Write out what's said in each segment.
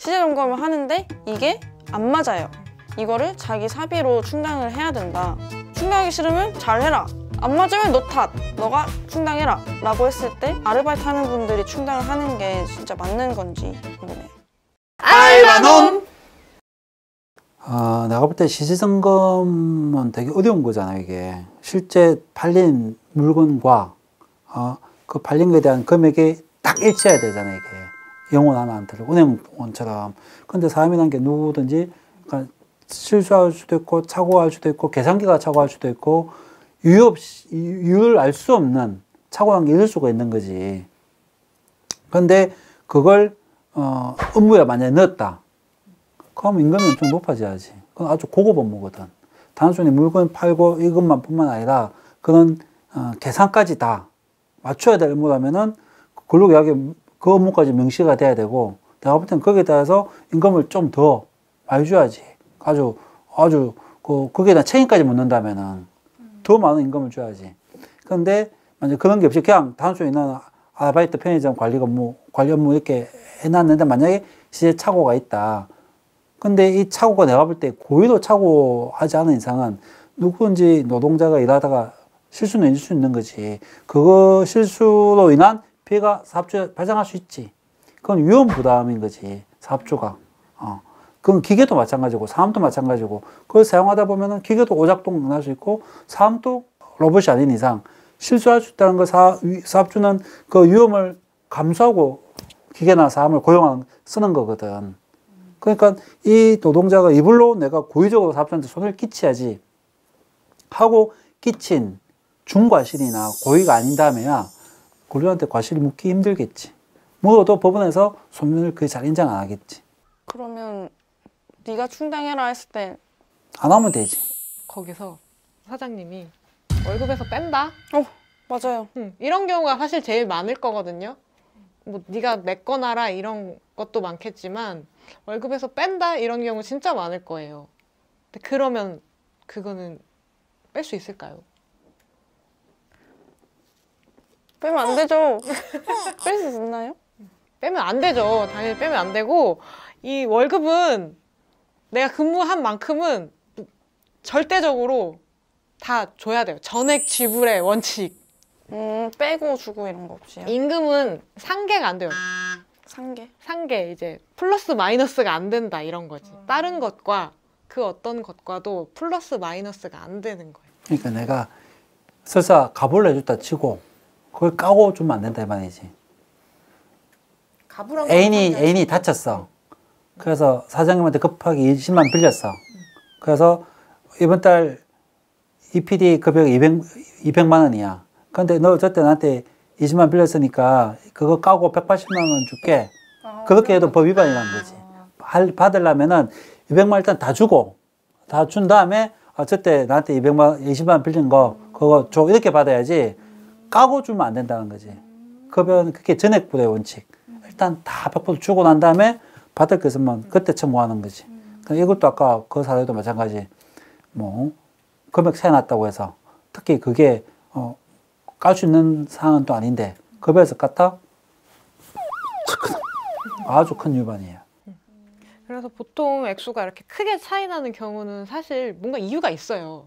시제 점검을 하는데 이게 안 맞아요. 이거를 자기 사비로 충당을 해야 된다. 충당하기 싫으면 잘해라. 안 맞으면 너 탓. 너가 충당해라. 라고 했을 때 아르바이트 하는 분들이 충당을 하는 게 진짜 맞는 건지 궁금해요. 알바논! 내가 볼 때 시세점검은 되게 어려운 거잖아, 이게. 실제 팔린 물건과 그 팔린 거에 대한 금액이 딱 일치해야 되잖아, 이게. 영혼 하나 안 틀리고, 은행원처럼. 근데 사람이란 게 누구든지 그러니까 실수할 수도 있고, 착오할 수도 있고, 계산기가 착오할 수도 있고, 이유를 알 수 없는 착오한 게 있을 수가 있는 거지. 근데 그걸, 업무에 만약에 넣었다. 그럼 임금이 엄청 높아져야지. 그건 아주 고급 업무거든. 단순히 물건 팔고 이것만 뿐만 아니라 그런, 계산까지 다 맞춰야 될 업무라면은 근로계약에 그 업무까지 명시가 돼야 되고, 내가 볼 때는 거기에 따라서 임금을 좀 더 많이 줘야지. 거기에 대한 책임까지 묻는다면은 더 많은 임금을 줘야지. 그런데 만약 그런 게 없이 그냥 단순히 있는 아르바이트 편의점 관리 업무 이렇게 해놨는데 만약에 시세 착오가 있다. 근데 이 착오가 내가 볼 때 고의로 착오하지 않은 이상은 누구든지 노동자가 일하다가 실수는 있을 수 있는 거지. 그거 실수로 인한 피해가 사업주에 발생할 수 있지. 그건 위험 부담인 거지, 사업주가. 그건 기계도 마찬가지고, 사람도 마찬가지고, 그걸 사용하다 보면은 기계도 오작동 날 수 있고, 사람도 로봇이 아닌 이상 실수할 수 있다는 걸 사업주는 그 위험을 감수하고 기계나 사람을 쓰는 거거든. 그러니까 이 노동자가 이불로 내가 고의적으로 사업주한테 손해를 끼쳐야지 하고 끼친 중과실이나 고의가 아닌다면야 고객한테 과실이 묻기 힘들겠지. 묻어도 법원에서 손해를 그게 잘 인정 안 하겠지. 그러면 네가 충당해라 했을 때 안 하면 되지. 거기서 사장님이 월급에서 뺀다? 맞아요. 이런 경우가 사실 제일 많을 거거든요. 뭐 네가 내 거 놔라 이런 것도 많겠지만 월급에서 뺀다 이런 경우 진짜 많을 거예요. 근데 그러면 그거는 뺄 수 있을까요? 빼면 안 되죠. 뺄 수 있나요? 빼면 안 되죠. 당연히 빼면 안 되고 이 월급은 내가 근무한 만큼은 절대적으로 다 줘야 돼요. 전액 지불의 원칙. 빼고 주고 이런 거 없이요? 임금은 상계가 안 돼요. 상계? 이제 플러스 마이너스가 안 된다 이런 거지. 다른 것과 그 어떤 것과도 플러스 마이너스가 안 되는 거예요. 그러니까 내가 설사 가불을 해줬다 치고 그걸 까고 주면 안 된다 이 말이지. 애인이 다쳤어. 그래서 사장님한테 급하게 20만 빌렸어. 그래서 이번 달 EPD 급여가 200만 원이야. 근데 너 저때 나한테 20만 빌렸으니까 그거 까고 180만 원 줄게. 그렇게 해도 법 위반이라는 거지. 받으려면은 200만 원 일단 다 주고, 다 준 다음에, 저때 나한테 20만 빌린 거, 그거 줘. 이렇게 받아야지. 까고 주면 안 된다는 거지. 급여는 그게 전액불의 원칙. 일단 다 100% 주고 난 다음에 받을 거 있으면 그때 청구하는 거지. 이것도 아까 그 사례도 마찬가지. 뭐, 금액 차이 났다고 해서. 특히 그게, 깔 수 있는 상황은 또 아닌데, 급여에서 깠다? 아주 큰 위반이에요. 그래서 보통 액수가 이렇게 크게 차이 나는 경우는 사실 뭔가 이유가 있어요.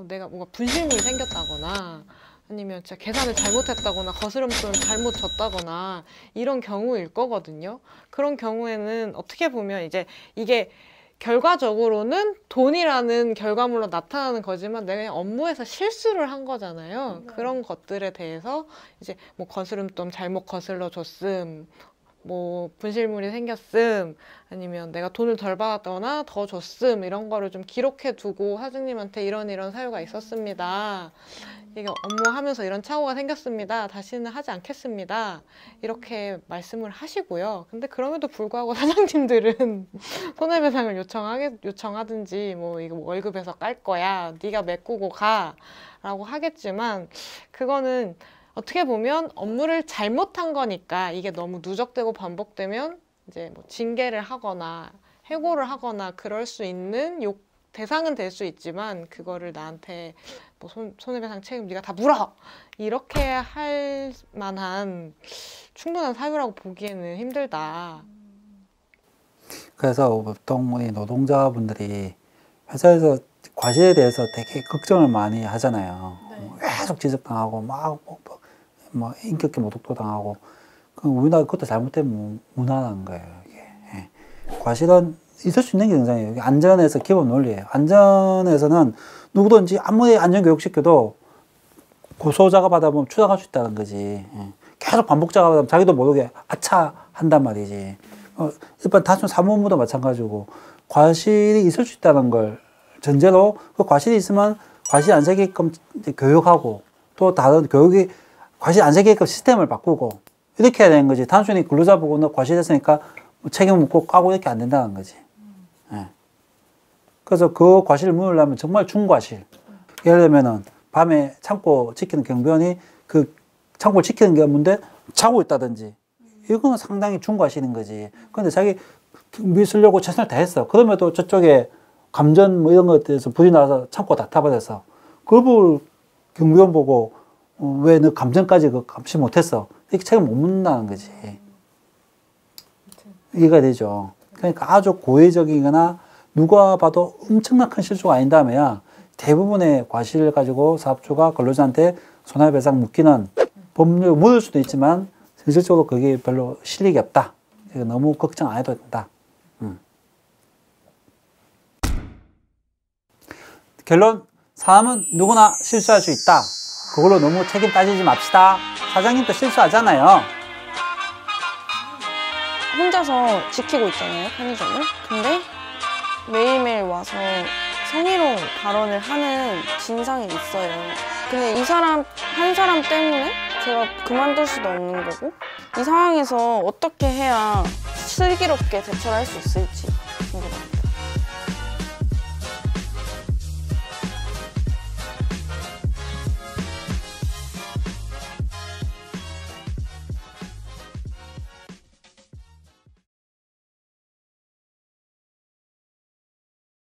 내가 뭔가 분실물이 생겼다거나 아니면 진짜 계산을 잘못했다거나 거스름돈을 잘못 졌다거나 이런 경우일 거거든요. 그런 경우에는 어떻게 보면 이제 이게 결과적으로는 돈이라는 결과물로 나타나는 거지만 내가 업무에서 실수를 한 거잖아요. 그런 것들에 대해서 이제 뭐 거스름돈 잘못 거슬러 줬음, 뭐 분실물이 생겼음, 아니면 내가 돈을 덜 받았거나 더 줬음 이런 거를 좀 기록해 두고 사장님한테 이런 사유가 있었습니다. 이게 업무하면서 이런 착오가 생겼습니다. 다시는 하지 않겠습니다. 이렇게 말씀을 하시고요. 근데 그럼에도 불구하고 사장님들은 손해배상을 요청하든지 뭐 이거 월급에서 깔 거야. 네가 메꾸고 가. 라고 하겠지만 그거는 어떻게 보면 업무를 잘못한 거니까 이게 너무 누적되고 반복되면 이제 뭐 징계를 하거나 해고를 하거나 그럴 수 있는 대상은 될 수 있지만 그거를 나한테 뭐 손해배상 책임 네가 다 물어! 이렇게 할 만한 충분한 사유라고 보기에는 힘들다. 그래서 보통 이 노동자분들이 회사에서 과실에 대해서 되게 걱정을 많이 하잖아요. 계속 지적당하고 뭐 인격계 모독도 당하고 우리나라 그것도 잘못된 문화라는 거예요. 이게. 예. 과실은 있을 수 있는 게 정상이에요. 안전에서 기본 논리예요. 안전에서는 누구든지 아무리 안전교육시켜도 고소 작업하다 보면 추락할 수 있다는 거지. 예. 계속 반복 작업하다 보면 자기도 모르게 아차 한단 말이지. 일반 단순 사무업무도 마찬가지고 과실이 있을 수 있다는 걸 전제로 그 과실이 있으면 과실 안 생기게끔 교육하고 또 다른 교육이 과실 안 생기게끔 시스템을 바꾸고 이렇게 해야 되는 거지. 단순히 근로자 보고 너 과실했으니까 책임 묻고 까고 이렇게 안 된다는 거지. 예. 그래서 그 과실을 물으려면 정말 중과실. 예를 들면은 밤에 창고 지키는 경비원이 그 창고를 지키는 게 없는데 자고 있다든지 이거는 상당히 중과실인 거지. 근데 자기 경비 쓰려고 최선을 다했어. 그럼에도 저쪽에 감전 뭐 이런 것에 대해서 불이 나서 창고 다 타버렸어. 그걸 경비원 보고 왜 너 감전까지 그 감시 못했어? 이렇게 책임 못 묻는다는 거지. 이해가 되죠. 그러니까 아주 고의적이거나 누가 봐도 엄청난 큰 실수가 아닌다면야 대부분의 과실을 가지고 사업주가 근로자한테 손해배상 묻기는 법률 물을 수도 있지만 실질적으로 그게 별로 실력이 없다. 너무 걱정 안 해도 된다. 결론, 사람은 누구나 실수할 수 있다. 그걸로 너무 책임 따지지 맙시다. 사장님도 실수하잖아요. 혼자서 지키고 있잖아요, 편의점을. 근데 매일매일 와서 성희롱 발언을 하는 진상이 있어요. 근데 이 사람 한 사람 때문에 제가 그만둘 수도 없는 거고, 이 상황에서 어떻게 해야 슬기롭게 대처를 할 수 있을지 궁금합니다.